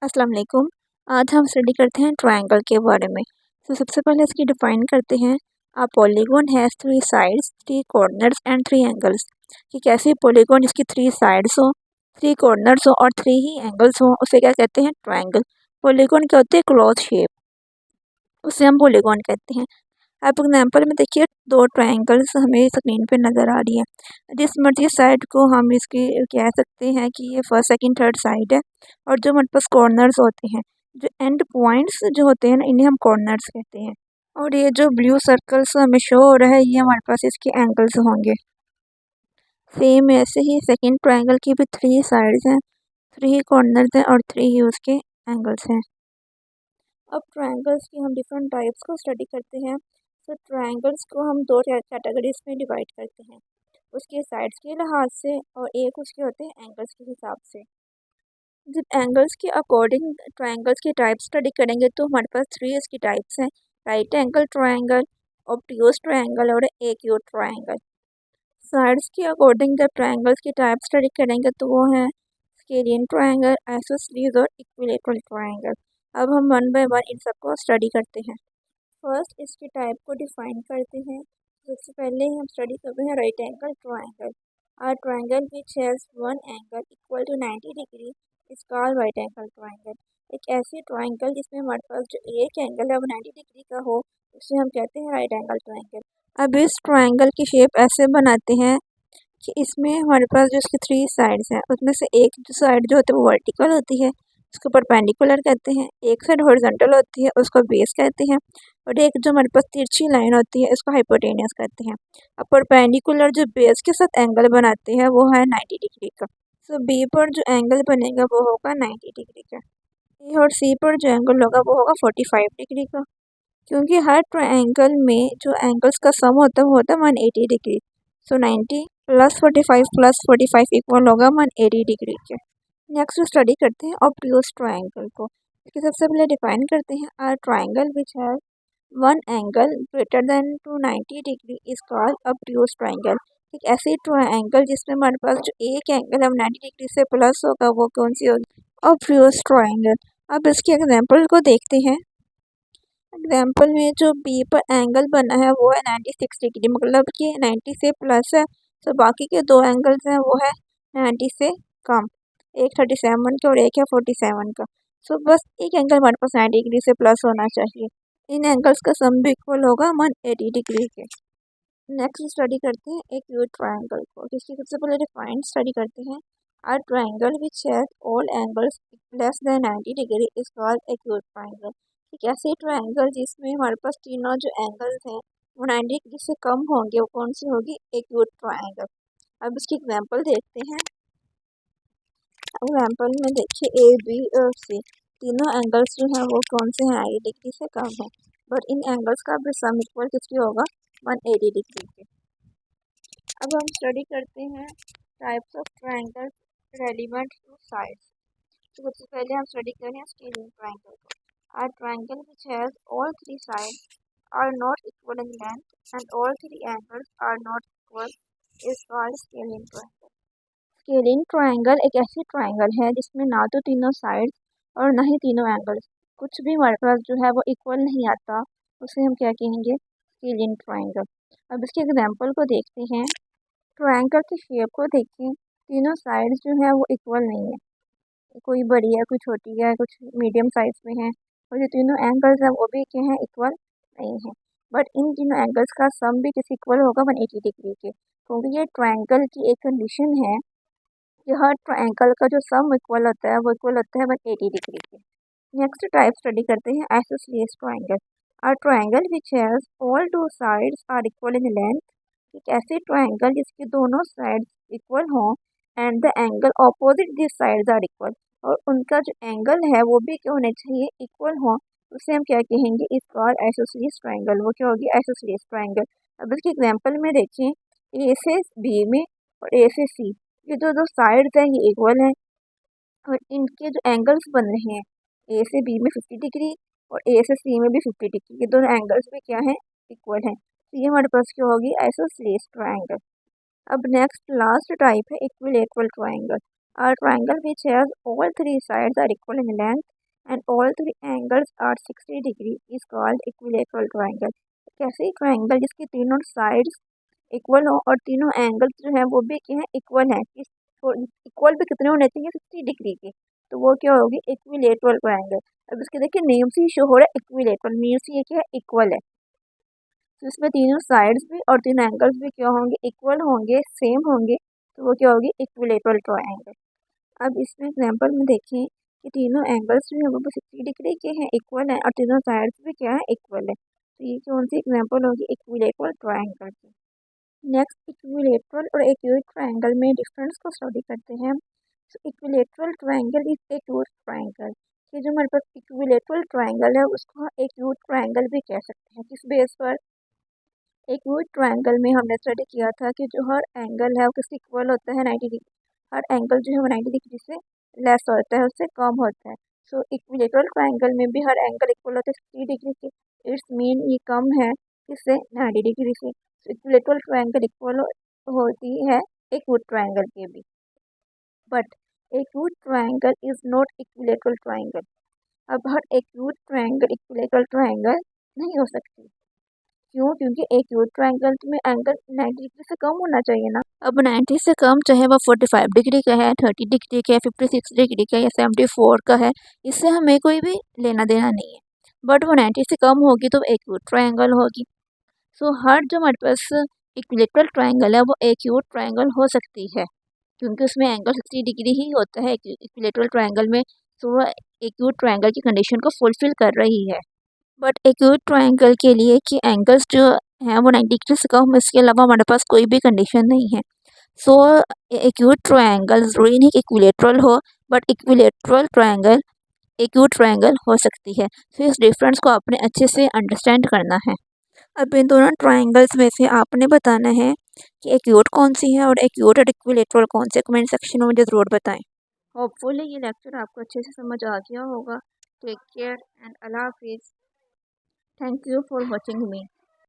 अस्सलाम वालेकुम। आज हम स्टडी करते हैं ट्रायंगल के बारे में। तो सबसे पहले इसकी डिफाइन करते हैं। A polygon has three sides, three corners and three angles. कि कैसे पॉलीगॉन इसकी थ्री साइड्स हो, थ्री कॉर्नर्स हो और थ्री ही एंगल्स हो, उसे क्या कहते हैं? ट्रायंगल। पॉलीगॉन क्या होते हैं? क्लोज शेप, उसे हम पॉलीगॉन कहते हैं। आप एग्जाम्पल में देखिए, दो ट्रायंगल्स हमें स्क्रीन पे नज़र आ रही है। जिस मर्जी साइड को हम इसकी कह सकते हैं कि ये फर्स्ट सेकंड थर्ड साइड है। और जो हमारे पास कॉर्नर्स होते हैं, जो एंड पॉइंट्स जो होते हैं ना, इन्हें हम कॉर्नर्स कहते हैं। और ये जो ब्लू सर्कल्स हमें शो हो रहा है, ये हमारे पास इसके एंगल्स होंगे। सेम ऐसे ही सेकंड ट्रायंगल की भी थ्री साइड्स हैं, थ्री कॉर्नर्स हैं और थ्री ही उसके एंगल्स हैं। अब ट्रायंगल्स की हम डिफरेंट टाइप्स को स्टडी करते हैं। तो ट्रायंगल्स को हम दो कैटेगरीज में डिवाइड करते हैं, उसके साइड्स के लिहाज से और एक उसके होते हैं एंगल्स के हिसाब से। जब एंगल्स के अकॉर्डिंग ट्रायंगल्स की टाइप स्टडी करेंगे तो हमारे पास थ्री इसकी टाइप्स हैं: right angle triangle, obtuse triangle और एक्यूट ट्रायंगल। साइड्स के अकॉर्डिंग जब ट्रायंगल्स की टाइप स्टडी करेंगे तो वो हैं स्केलियन ट्रायंगल, आइसोसेलेस और इक्विलैटरल ट्रायंगल। अब हम वन बाय वन इन सबको स्टडी करते हैं। फर्स्ट इसकी टाइप को डिफाइन करते हैं। सबसे पहले हम स्टडी करते हैं right angle triangle. A triangle which has one angle equal to 90 degree is called right angle triangle। एक ऐसी ट्रायंगल जिसमें हमारे पास जो एक एंगल है वो 90 डिग्री का हो, उसे हम कहते हैं राइट एंगल ट्रायंगल। अब इस ट्रायंगल की शेप ऐसे बनाते हैं कि इसमें हमारे पास जो इसकी थ्री साइड्स हैं, उसमें से एक जो साइड जो होती है वो वर्टिकल होती है, उसको परपेंडिकुलर कहते हैं। एक साइड हॉरिजॉन्टल होती है, उसको बेस कहते हैं। और एक जो हमारे पास तिरछी लाइन होती है, इसको हाइपोटेनियस कहते हैं। अब परपेंडिकुलर जो बेस के साथ एंगल बनाते हैं वो है 90 डिग्री का। सो बी पर जो एंगल बनेगा वो होगा 90 डिग्री का। ए और सी पर जो एंगल होगा वो होगा 45 डिग्री का। क्योंकि हर ट्रायंगल में जो एंगल्स का सम होता है वो होता है 180 डिग्री। सो 90 प्लस 45 इक्वल होगा 180 डिग्री के। नेक्स्ट स्टडी करते हैं ऑब्ट्यूज ट्रायंगल को। इसके सबसे पहले डिफाइन करते हैं। Are triangle which have one angle greater than to 90 degree is called obtuse triangle. एक ऐसी ट्रायंगल जिसमें हमारे पास जो एक एंगल है 90 डिग्री से प्लस होगा, वो कौन सी होगी? Obtuse triangle. अब इसके एग्जाम्पल को देखते हैं। एग्जाम्पल में जो बी पर एंगल बना है वो है 96 डिग्री, मतलब कि 90 से प्लस है। तो बाकी के दो एंगल्स हैं वो है 90 से कम, एक 37 का और एक है 47 का। सो बस एक एंगल हमारे पास 90 डिग्री से प्लस होना चाहिए। इन एंगल्स का सम भी इक्वल होगा 180 डिग्री के। नेक्स्ट स्टडी करते हैं एक्यूट ट्रायंगल को, जिसकी सबसे पहले डिफाइन स्टडी करते हैं। Are triangle which has all angles less than 90 degree is called acute triangle. एक ऐसी ट्रायंगल जिसमें हमारे पास तीनों जो एंगल्स हैं वो 90 डिग्री से कम होंगे, वो कौन सी होगी? Acute triangle. अब इसकी एग्जांपल देखते हैं। एग्जांपल में देखिए, ए बी और सी तीनों एंगल्स जो हैं वो कौन से हैं? 90 डिग्री से कम है। बट इन एंगल्स का भी सम इक्वल किसकी होगा? 180 डिग्री के। अब हम स्टडी करते हैं types of triangle relevant to sides. तो सबसे पहले हम स्टडी करें स्केलिंग ट्रायंगल को। Are triangle which has all three sides are not equal in length and all three angles are not equal is called scaling triangle. Scaling triangle एक ऐसी triangle है जिसमें ना तो तीनों साइड्स और ना ही तीनों एंगल्स, कुछ भी हमारे पास जो है वो इक्वल नहीं आता, उसे हम क्या कहेंगे? Scaling triangle. अब इसके एग्जांपल को देखते हैं। ट्रायंगल की शेप को देखें, तीनों साइड्स जो है वो इक्वल नहीं है, कोई बड़ी है, कोई छोटी है, कुछ मीडियम साइज में है। और जो तीनों एंगल्स हैं वो भी क्या है? इक्वल नहीं है। बट इन तीनों एंगल्स का सम भी किस इक्वल होगा? 180 डिग्री के, क्योंकि ये ट्रायंगल की एक कंडीशन है कि हर ट्रायंगल का जो सम इक्वल होता है वो इक्वल होता है 180 डिग्री के। नेक्स्ट टाइप स्टडी करते हैं isosceles triangle. Are triangle which has all two sides are equal in length. एक ऐसी ट्रायंगल जिसकी दोनों साइड्स इक्वल हों and the angle opposite this sides are equal, और उनका जो एंगल है वो भी क्या होने चाहिए? इक्वल हो। उसे हम क्या कहेंगे? इस कॉल्ड आइसोसेलेस ट्रायंगल। वो क्या होगी? Isosceles triangle. अब इसके एग्जांपल में देखें, ए से बी में और ए से सी, ये जो दो साइड्स हैं ये इक्वल हैं और इनके जो एंगल्स बन रहे हैं, ए से बी में 50 डिग्री और ए से सी में भी 50 डिग्री, ये दोनों एंगल्स भी क्या हैं? इक्वल हैं। तो ये हमारे पास क्या होगी? Isosceles triangle. अब नेक्स्ट लास्ट टाइप है equilateral triangle. A triangle which has all three sides are equal in length and all three angles are 60 degree is called equilateral triangle. कैसे ट्राइंगल जिसकी तीनों साइड्स इक्वल हो और तीनों angles जो है वो भी क्या है इक्वल है। इक्वल भी कितने होने चाहिए 60 डिग्री के, तो वो क्या होगी इक्विलेटरल ट्राइंगल। अब इसके देखिए नेम से ही शो हो रहा है इक्विलेटरल, मीन से ये क्या है इक्वल है। तो इसमें तीनों साइड्स भी और तीनों एंगल्स भी क्या होंगे इक्वल होंगे, सेम होंगे, तो वो क्या होगी इक्विलेटरल ट्राइंगल। अब इसमें एग्जांपल में देखें कि तीनों एंगल्स जो है वो 60 डिग्री के हैं, इक्वल है, और तीनों साइड्स भी क्या है इक्वल है। तो ये कौन सी एग्जांपल होगी इक्विलेटरल ट्राइंगल की। नेक्स्ट इक्विलेटरल और एक्यूट ट्राइंगल में डिफरेंस को स्टडी करते हैं। तो equilateral triangle is acute triangle. ये जो हमारे पास इक्विलेटरल ट्राइंगल है उसको एक्यूट ट्राइंगल भी कह सकते हैं। किस बेस पर? एक्यूट ट्राइंगल में हमने स्टडी किया था कि जो हर एंगल है वो किससे इक्वल होता है 90 डिग्री। हर एंगल जो है वो 90 डिग्री से लेस होता है, उससे कम होता है। सो इक्विलेटरल ट्राइंगल में भी हर एंगल इक्वल होता है 60 डिग्री के। इट्स मीन ये कम है किससे 90 डिग्री से। इक्विलेटरल ट्राइंगल इक्वल होती है एक्यूट ट्राइंगल के भी, but acute triangle is not equilateral triangle. अब हर एक्यूट ट्राइंगल इक्विलेटरल ट्राइंगल नहीं हो सकती। क्यों? क्योंकि एक्यूट ट्राइंगल में एंगल 90 डिग्री से कम होना चाहिए ना। अब 90 से कम चाहे वो 45 डिग्री का है, 30 डिग्री का है, 56 डिग्री का है या 74 का है, इससे हमें कोई भी लेना देना नहीं है। बट वो 90 से कम होगी तो एक्यूट ट्राइंगल होगी। सो हर जो हमारे पास इक्विलेटरल ट्राइंगल है वो एक्यूट ट्राइंगल हो सकती है, क्योंकि उसमें एंगल 60 डिग्री ही होता है इक्विलेटरल ट्राइंगल में। सो वो एक्यूट ट्राइंगल की कंडीशन को फुलफिल कर रही है। बट एक्यूट ट्राइंगल के लिए कि एंगल्स जो हैं वो 90 डिग्री से कम, इसके अलावा हमारे पास कोई भी कंडीशन नहीं है। सो एक्यूट ट्राइंगल ज़रूरी नहीं कि इक्विलेटरल हो, but equilateral triangle acute triangle हो सकती है। तो इस डिफरेंस को आपने अच्छे से अंडरस्टैंड करना है। अब इन दोनों ट्राइंगल्स में से आपने बताना है कि एक्यूट कौन सी है और एक्यूट और इक्विलेटरल कौन से। कमेंट सेक्शन में मुझे ज़रूर बताएं। होपफुली ये लेक्चर आपको अच्छे से समझ आ गया होगा। टेक केयर एंड अल्लाह हाफिज़। Thank you for watching me.